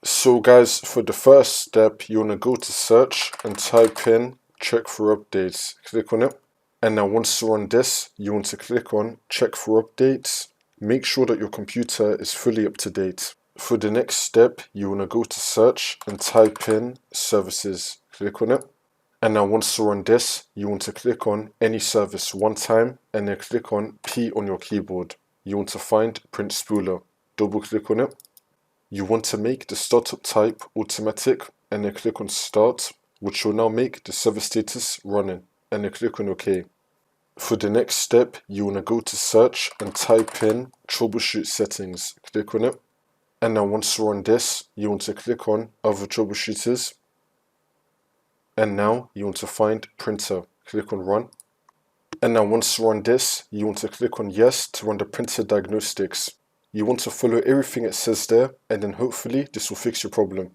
So guys, for the first step, you want to go to search and type in check for updates. Click on it. And now once you're on this, you want to click on check for updates. Make sure that your computer is fully up to date. For the next step, you want to go to search and type in services. Click on it. And now once you're on this, you want to click on any service one time and then click on P on your keyboard. You want to find print spooler. Double click on it. You want to make the startup type automatic and then click on start, which will now make the server status running, and then click on OK. For the next step, you want to go to search and type in troubleshoot settings. Click on it. And now once you're on this, you want to click on other troubleshooters. And now you want to find printer. Click on run. And now once you're on this, you want to click on yes to run the printer diagnostics. You want to follow everything it says there, and then hopefully this will fix your problem.